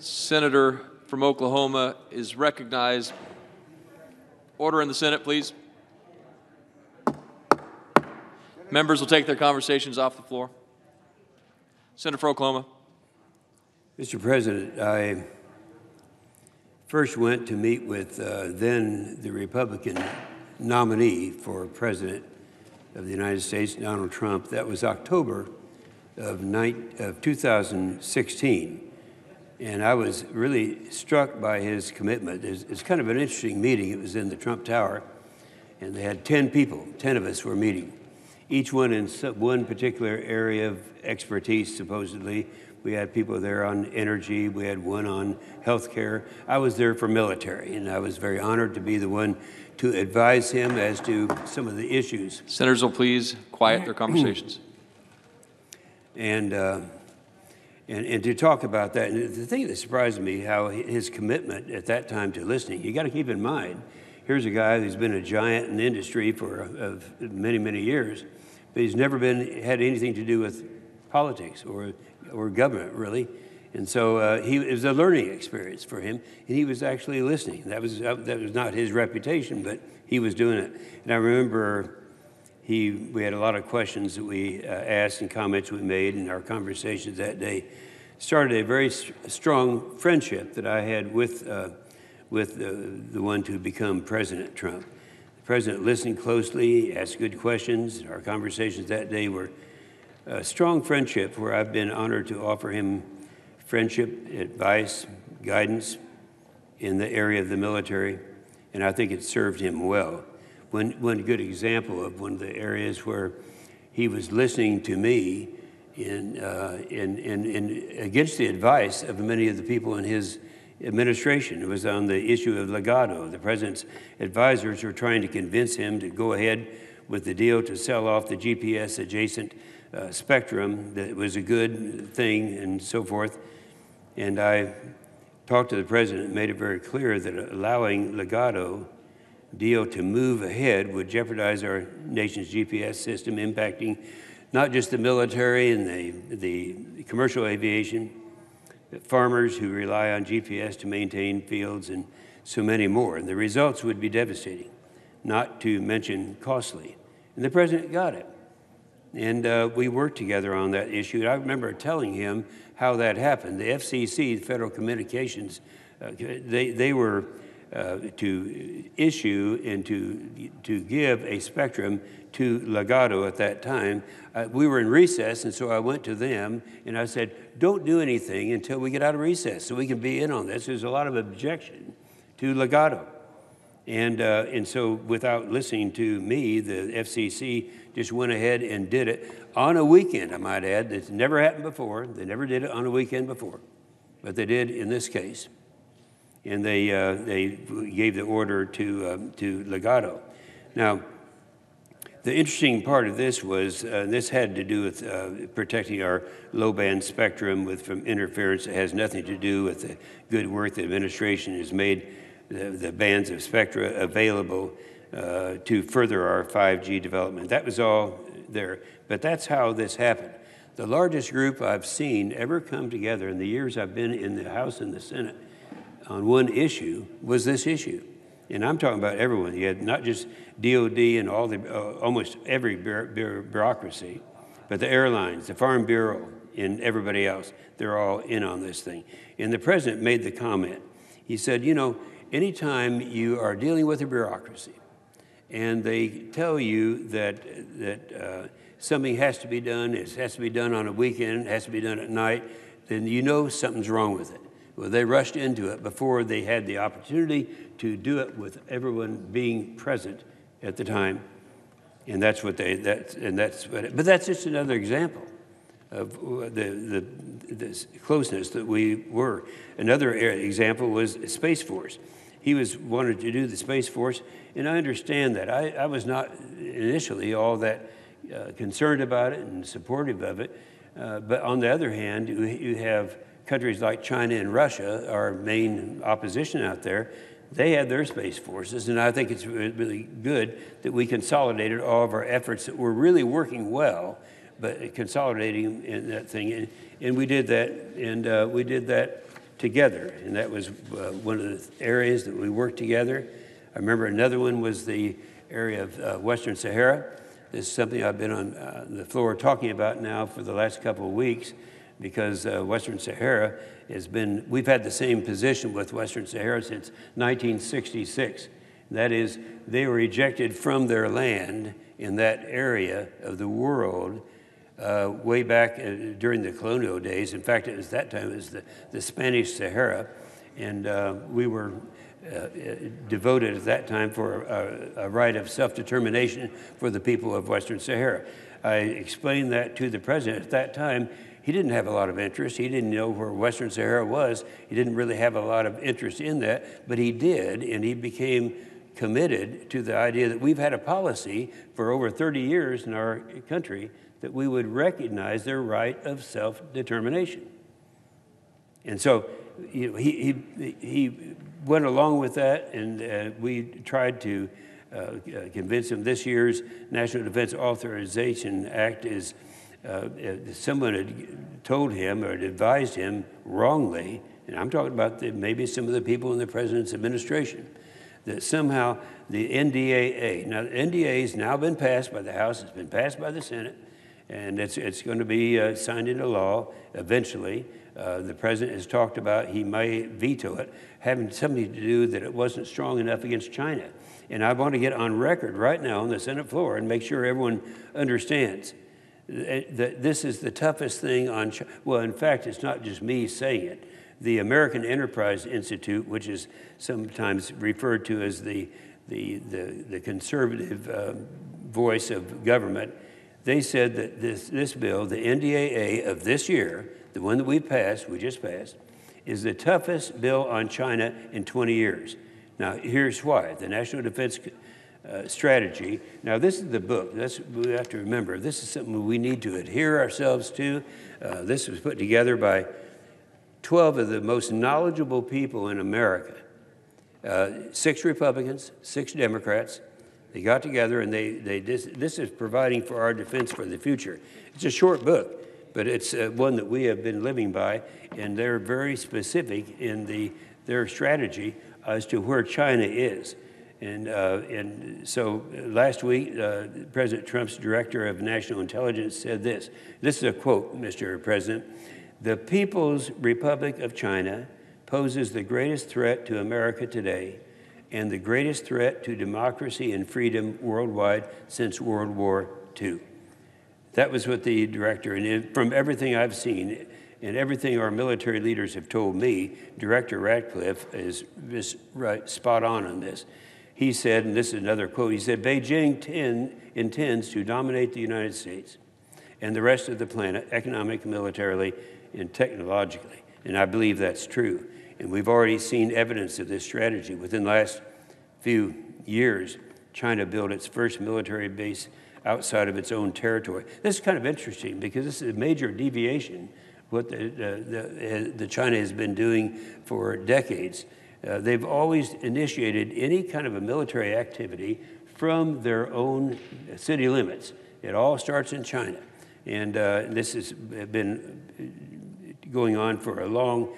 Senator from Oklahoma is recognized. Order in the Senate, please. Members will take their conversations off the floor. Senator for Oklahoma. Mr. President, I first went to meet with then the Republican nominee for President of the United States, Donald Trump. That was October of 2016. And I was really struck by his commitment. It's kind of an interesting meeting. It was in the Trump Tower, and they had 10 people. 10 of us were meeting, each one in one particular area of expertise, supposedly. We had people there on energy. We had one on healthcare. I was there for military, and I was very honored to be the one to advise him as to some of the issues. Senators will please quiet their conversations. And to talk about that, and the thing that surprised me, how his commitment at that time to listening. You got to keep in mind, here's a guy who's been a giant in the industry for many, many years, but he's never had anything to do with politics or government, really. And so it was a learning experience for him, and he was actually listening. That was not his reputation, but he was doing it. And I remember we had a lot of questions that we asked and comments we made, and our conversations that day started a very strong friendship that I had with the one to become President Trump. The president listened closely, asked good questions. Our conversations that day were a strong friendship where I've been honored to offer him friendship, advice, guidance in the area of the military, and I think it served him well. One good example of one of the areas where he was listening to me in against the advice of many of the people in his administration. It was on the issue of Legato. The president's advisors were trying to convince him to go ahead with the deal to sell off the GPS adjacent spectrum, that it was a good thing and so forth. And I talked to the president and made it very clear that allowing Legato deal to move ahead would jeopardize our nation's GPS system, impacting not just the military and the commercial aviation, but farmers who rely on GPS to maintain fields and so many more. And the results would be devastating, not to mention costly. And the president got it. And we worked together on that issue. I remember telling him how that happened. The FCC, the Federal Communications, they were to issue and to give a spectrum to Legato at that time. We were in recess, and so I went to them, and I said, don't do anything until we get out of recess so we can be in on this. There's a lot of objection to Legato. And so without listening to me, the FCC just went ahead and did it on a weekend, I might add. That's never happened before. They never did it on a weekend before, but they did in this case. And they gave the order to Legato. Now, the interesting part of this was this had to do with protecting our low-band spectrum from interference. It has nothing to do with the good work the administration has made the bands of spectra available to further our 5G development. That was all there. But that's how this happened. The largest group I've seen ever come together in the years I've been in the House and the Senate on one issue was this issue. And I'm talking about everyone. You had not just DOD and all the almost every bureaucracy, but the airlines, the Farm Bureau, and everybody else. They're all in on this thing. And the president made the comment. He said, you know, anytime you are dealing with a bureaucracy and they tell you that something has to be done, it has to be done on a weekend, it has to be done at night, then you know something's wrong with it. Well, they rushed into it before they had the opportunity to do it with everyone being present at the time, and that's what but that's just another example of the closeness that we were. Another example was Space Force. He wanted to do the Space Force, and I understand that. I was not initially all that concerned about it and supportive of it, but on the other hand, you have countries like China and Russia, our main opposition out there. They had their space forces, and I think it's really good that we consolidated all of our efforts that were really working well, but consolidating in that thing. And we did that, and we did that together, and that was one of the areas that we worked together. I remember another one was the area of Western Sahara. This is something I've been on the floor talking about now for the last couple of weeks, because Western Sahara we've had the same position with Western Sahara since 1966. That is, they were ejected from their land in that area of the world way back during the colonial days. In fact, at that time it was the Spanish Sahara, and we were devoted at that time for a right of self-determination for the people of Western Sahara. I explained that to the president at that time. He didn't have a lot of interest. He didn't know where Western Sahara was. He didn't really have a lot of interest in that, but he did, and he became committed to the idea that we've had a policy for over 30 years in our country that we would recognize their right of self-determination. And so he went along with that, and we tried to convince him. This year's National Defense Authorization Act is, someone had told him or advised him wrongly, and I'm talking about maybe some of the people in the president's administration, that somehow the NDAA, now the NDAA has now been passed by the House, it's been passed by the Senate, and it's going to be signed into law eventually. The president has talked about he may veto it, having something to do that it wasn't strong enough against China. And I want to get on record right now on the Senate floor and make sure everyone understands that this is the toughest thing on China. Well, in fact, it's not just me saying it. The American Enterprise Institute, which is sometimes referred to as the conservative voice of government, they said that this bill, the NDAA of this year, the one that we just passed, is the toughest bill on China in 20 years. Now, here's why. The National Defense Strategy. Now, this is the book. We have to remember, this is something we need to adhere ourselves to. This was put together by 12 of the most knowledgeable people in America. 6 Republicans, 6 Democrats. They got together, and this is providing for our defense for the future. It's a short book, but it's one that we have been living by, and they're very specific in their strategy as to where China is. And so last week, President Trump's Director of National Intelligence said this. This is a quote, Mr. President. "The People's Republic of China poses the greatest threat to America today and the greatest threat to democracy and freedom worldwide since World War II." That was what the director, and from everything I've seen and everything our military leaders have told me, Director Ratcliffe is just right, spot on this. He said, and this is another quote, he said, "Beijing intends to dominate the United States and the rest of the planet, economic, militarily, and technologically." And I believe that's true. And we've already seen evidence of this strategy. Within the last few years, China built its first military base outside of its own territory. This is kind of interesting because this is a major deviation what the China has been doing for decades. They've always initiated any kind of a military activity from their own city limits. It all starts in China. And this has been going on for a long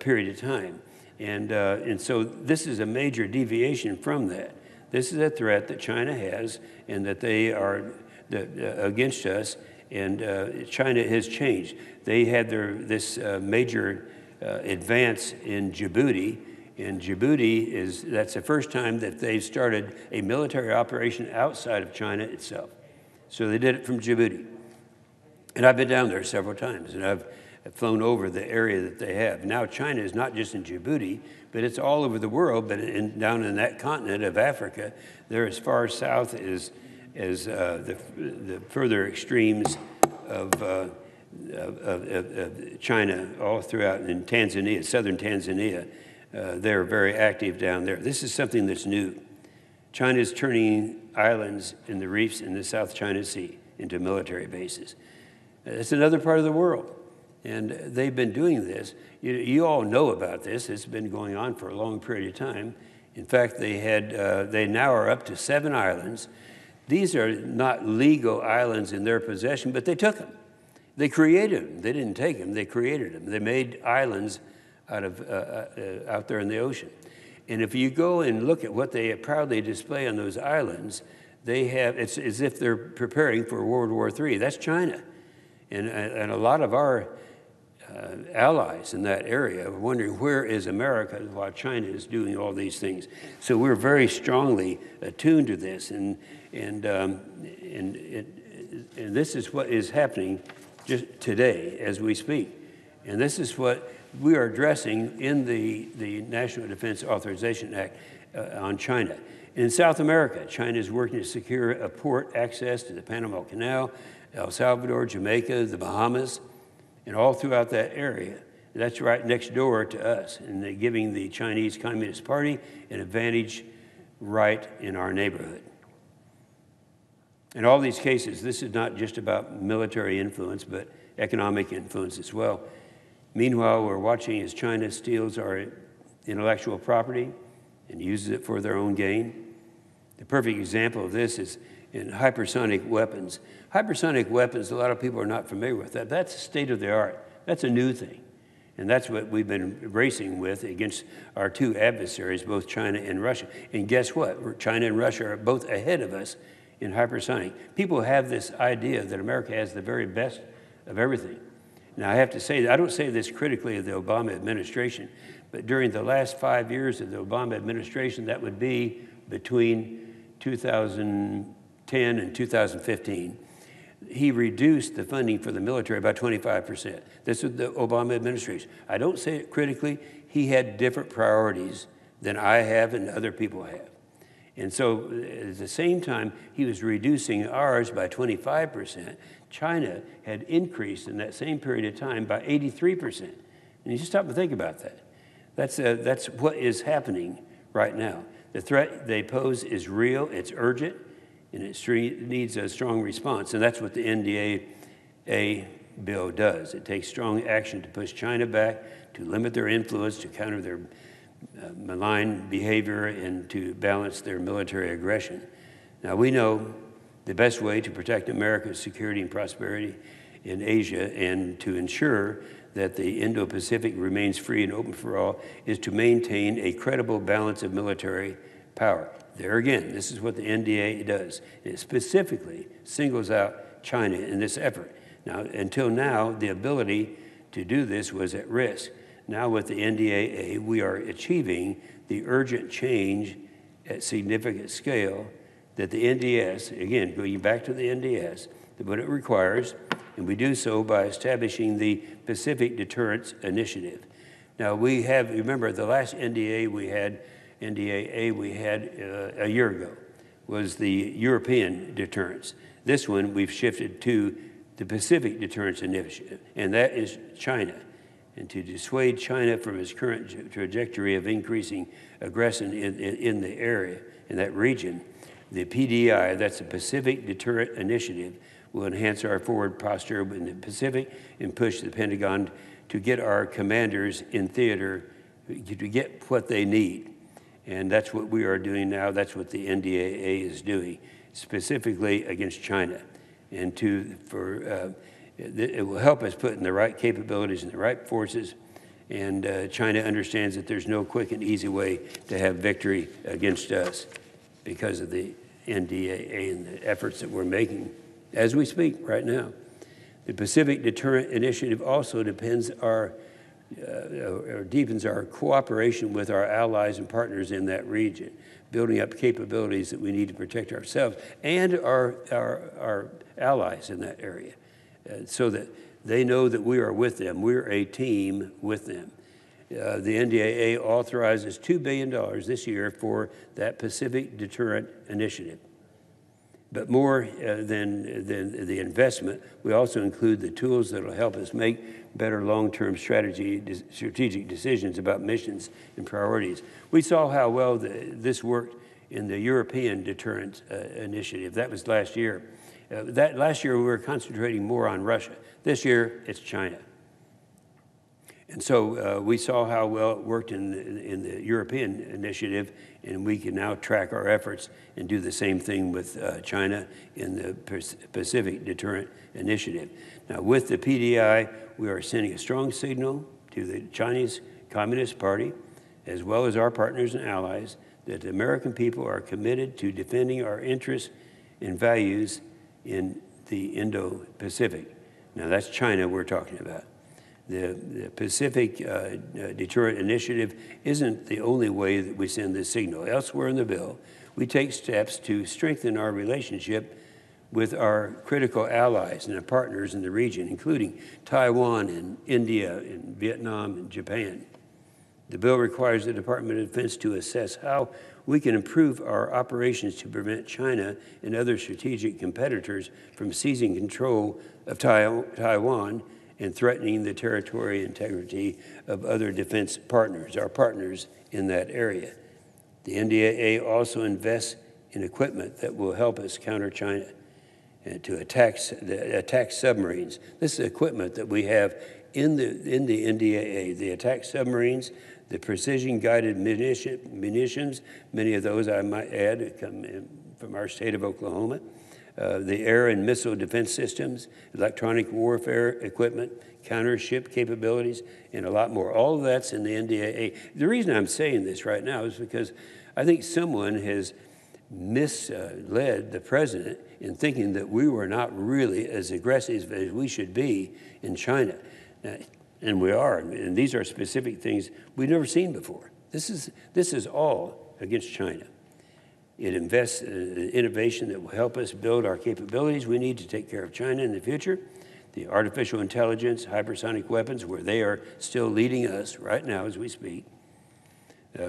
period of time. And so this is a major deviation from that. This is a threat that China has and that they are against us, and China has changed. They had this major advance in Djibouti, and Djibouti that's the first time that they've started a military operation outside of China itself. So they did it from Djibouti. And I've been down there several times, and I've flown over the area that they have. Now China is not just in Djibouti, but it's all over the world, but down in that continent of Africa, they're as far south as the further extremes of China, all throughout in Tanzania, southern Tanzania. They're very active down there. This is something that's new. China is turning islands in the reefs in the South China Sea into military bases. It's another part of the world, and they've been doing this. You all know about this. It's been going on for a long period of time. In fact, they now are up to 7 islands. These are not legal islands in their possession, but they took them. They created them. They didn't take them. They created them. They made islands out there in the ocean. And if you go and look at what they proudly display on those islands, it's as if they're preparing for World War III. That's China. And a lot of our allies in that area are wondering, where is America while China is doing all these things? So we're very strongly attuned to this, and this is what is happening just today as we speak. And this is what we are addressing in the National Defense Authorization Act on China. In South America, China is working to secure a port access to the Panama Canal, El Salvador, Jamaica, the Bahamas, and all throughout that area. And that's right next door to us, and they're giving the Chinese Communist Party an advantage right in our neighborhood. In all these cases, this is not just about military influence, but economic influence as well. Meanwhile, we're watching as China steals our intellectual property and uses it for their own gain. The perfect example of this is in hypersonic weapons. Hypersonic weapons, a lot of people are not familiar with that. That's state of the art. That's a new thing. And that's what we've been racing with against our two adversaries, both China and Russia. And guess what? China and Russia are both ahead of us in hypersonic. People have this idea that America has the very best of everything. Now, I have to say, I don't say this critically of the Obama administration, but during the last 5 years of the Obama administration, that would be between 2010 and 2015, he reduced the funding for the military by 25%. This is the Obama administration. I don't say it critically. He had different priorities than I have and other people have. And so at the same time, he was reducing ours by 25%. China had increased in that same period of time by 83%. And you just stop and think about that. That's what is happening right now. The threat they pose is real, it's urgent, and it needs a strong response. And that's what the NDAA bill does. It takes strong action to push China back, to limit their influence, to counter their malign behavior, and to balance their military aggression. Now, we know the best way to protect America's security and prosperity in Asia and to ensure that the Indo-Pacific remains free and open for all is to maintain a credible balance of military power. There again, this is what the NDAA does. It specifically singles out China in this effort. Now, until now, the ability to do this was at risk. Now with the NDAA, we are achieving the urgent change at significant scale that the NDS, again, going back to the NDS, what it requires, and we do so by establishing the Pacific Deterrence Initiative. Now we have, remember, the last NDAA we had a year ago was the European deterrence. This one we've shifted to the Pacific Deterrence Initiative, and that is China. And to dissuade China from its current trajectory of increasing aggression in the area, in that region, the PDI, that's the Pacific Deterrent Initiative, will enhance our forward posture in the Pacific and push the Pentagon to get our commanders in theater to get what they need. And that's what we are doing now. That's what the NDAA is doing, specifically against China. And it will help us put in the right capabilities and the right forces. And China understands that there's no quick and easy way to have victory against us because of the NDAA and the efforts that we're making as we speak right now. The Pacific Deterrent Initiative also deepens our cooperation with our allies and partners in that region, building up capabilities that we need to protect ourselves and our allies in that area, so that they know that we are with them. We're a team with them. The NDAA authorizes $2 billion this year for that Pacific Deterrent Initiative. But more than the investment, we also include the tools that will help us make better long-term strategic decisions about missions and priorities. We saw how well this worked in the European Deterrent Initiative. That was last year. Last year we were concentrating more on Russia. This year it's China. And so we saw how well it worked in the European initiative, and we can now track our efforts and do the same thing with China in the Pacific Deterrent Initiative. Now, with the PDI, we are sending a strong signal to the Chinese Communist Party, as well as our partners and allies, that the American people are committed to defending our interests and values in the Indo-Pacific. Now, that's China we're talking about. The Pacific Deterrent Initiative isn't the only way that we send this signal. Elsewhere in the bill, we take steps to strengthen our relationship with our critical allies and our partners in the region, including Taiwan and India and Vietnam and Japan. The bill requires the Department of Defense to assess how we can improve our operations to prevent China and other strategic competitors from seizing control of Taiwan and threatening the territorial integrity of other defense partners, our partners in that area. The NDAA also invests in equipment that will help us counter China and to attack submarines. This is equipment that we have in the NDAA, the attack submarines, the precision-guided munitions, many of those, I might add, come from our state of Oklahoma, the air and missile defense systems, electronic warfare equipment, counter-ship capabilities, and a lot more. All of that's in the NDAA. The reason I'm saying this right now is because I think someone has misled the president in thinking that we were not really as aggressive as we should be in China. And we are, and these are specific things we've never seen before. This is all against China. It invests in innovation that will help us build our capabilities we need to take care of China in the future. The artificial intelligence, hypersonic weapons, where they are still leading us right now as we speak.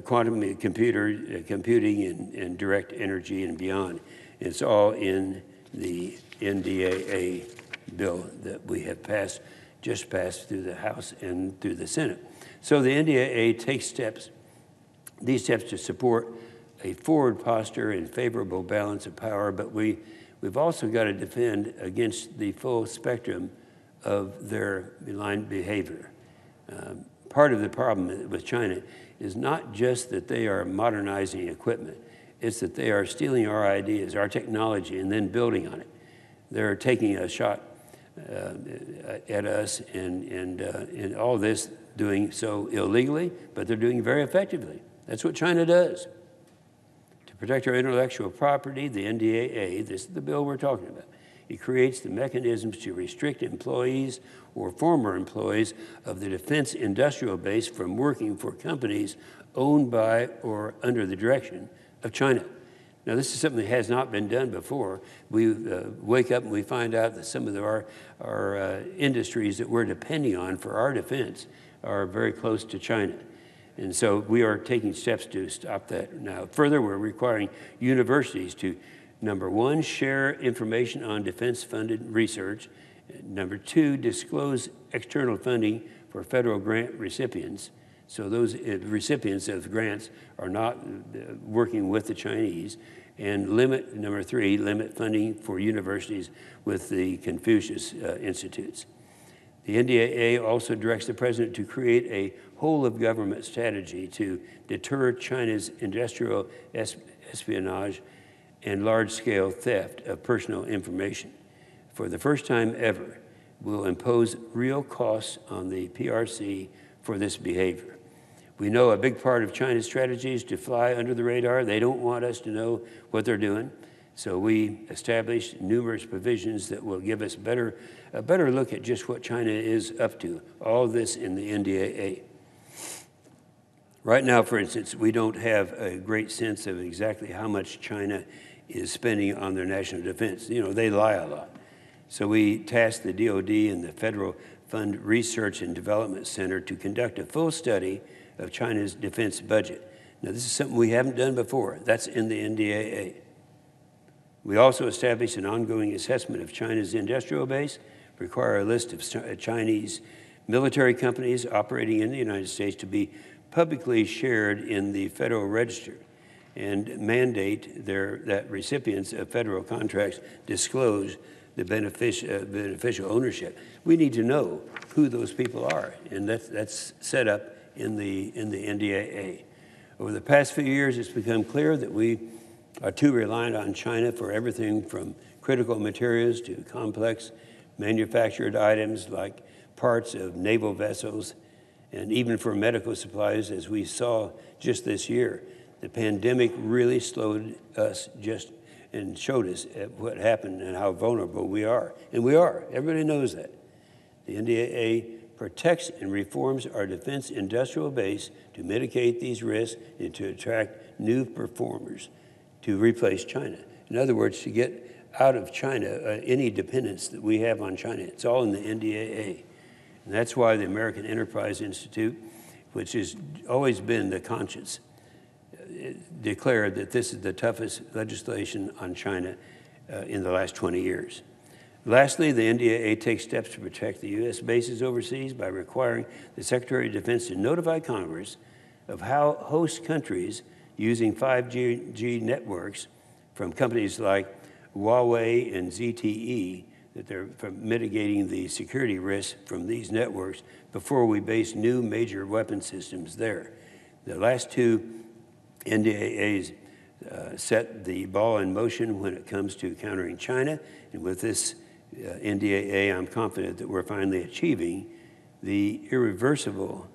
Quantum computing and direct energy and beyond. It's all in the NDAA bill that we have just passed through the House and through the Senate. So the NDAA takes these steps to support a forward posture and favorable balance of power, but we've also got to defend against the full spectrum of their malign behavior. Part of the problem with China is not just that they are modernizing equipment, it's that they are stealing our ideas, our technology, and then building on it. They're taking a shot at us and all this, doing so illegally, but they're doing very effectively. That's what China does. To protect our intellectual property, the NDAA, this is the bill we're talking about, it creates the mechanisms to restrict employees or former employees of the defense industrial base from working for companies owned by or under the direction of China. Now, this is something that has not been done before. We wake up and we find out that some of our industries that we're depending on for our defense are very close to China. And so we are taking steps to stop that now. Further, we're requiring universities to, number one, share information on defense-funded research. Number two, disclose external funding for federal grant recipients. So those recipients of grants are not working with the Chinese. And number three, limit funding for universities with the Confucius Institutes. The NDAA also directs the president to create a whole-of-government strategy to deter China's industrial espionage and large-scale theft of personal information. For the first time ever, we'll impose real costs on the PRC for this behavior. We know a big part of China's strategy is to fly under the radar. They don't want us to know what they're doing. So we established numerous provisions that will give us a better look at just what China is up to, all this in the NDAA. Right now, for instance, we don't have a great sense of exactly how much China is spending on their national defense. You know, they lie a lot. So we tasked the DOD and the Federal Fund Research and Development Center to conduct a full study of China's defense budget. Now, this is something we haven't done before. That's in the NDAA. We also established an ongoing assessment of China's industrial base, require a list of Chinese military companies operating in the United States to be publicly shared in the Federal Register, and mandate that recipients of federal contracts disclose the beneficial ownership. We need to know who those people are, and that's set up in the NDAA. Over the past few years, it's become clear that we are too reliant on China for everything from critical materials to complex manufactured items like parts of naval vessels And even for medical supplies, as we saw just this year, the pandemic really slowed us and showed us what happened and how vulnerable we are. And we are. Everybody knows that. The NDAA protects and reforms our defense industrial base to mitigate these risks and to attract new performers to replace China. In other words, to get out of China any dependence that we have on China. It's all in the NDAA. And that's why the American Enterprise Institute, which has always been the conscience, declared that this is the toughest legislation on China in the last 20 years. Lastly, the NDAA takes steps to protect the U.S. bases overseas by requiring the Secretary of Defense to notify Congress of how host countries using 5G networks from companies like Huawei and ZTE, that they're mitigating the security risks from these networks before we base new major weapon systems there. The last two NDAAs set the ball in motion when it comes to countering China, and with this NDAA, I'm confident that we're finally achieving the irreversible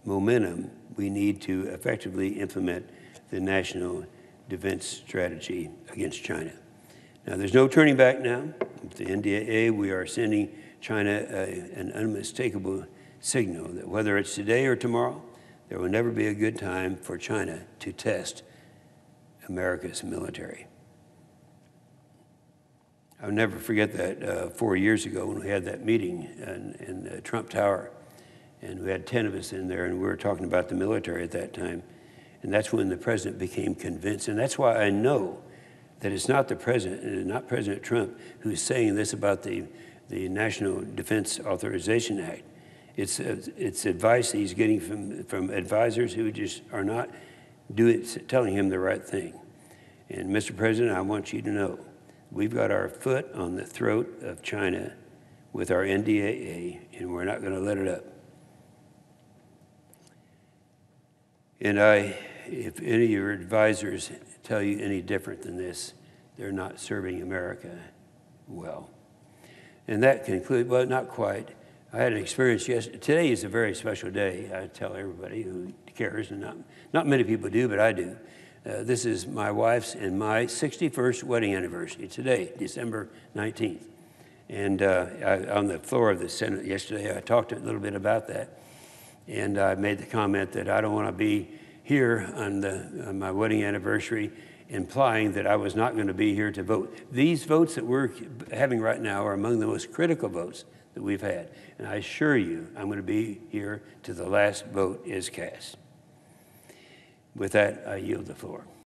momentum we need to effectively implement the national defense strategy against China. Now, there's no turning back now. With the NDAA, we are sending China an unmistakable signal that whether it's today or tomorrow, there will never be a good time for China to test America's military. I'll never forget that 4 years ago when we had that meeting in the Trump Tower, and we had 10 of us in there, and we were talking about the military at that time. And that's when the president became convinced. And that's why I know that it's not the president, and it's not President Trump who's saying this about the National Defense Authorization Act. It's advice he's getting from advisors who just are not telling him the right thing. And Mr. President, I want you to know, we've got our foot on the throat of China with our NDAA, and we're not going to let it up. And if any of your advisors tell you any different than this, they're not serving America well. And that concludes, well, not quite. I had an experience yesterday. Today is a very special day. I tell everybody who cares, and not many people do, but I do. This is my wife's and my 61st wedding anniversary today, December 19th. And on the floor of the Senate yesterday, I talked a little bit about that. And I made the comment that I don't want to be here on my wedding anniversary implying that I was not going to be here to vote. These votes that we're having right now are among the most critical votes that we've had. And I assure you, I'm going to be here till the last vote is cast. With that, I yield the floor.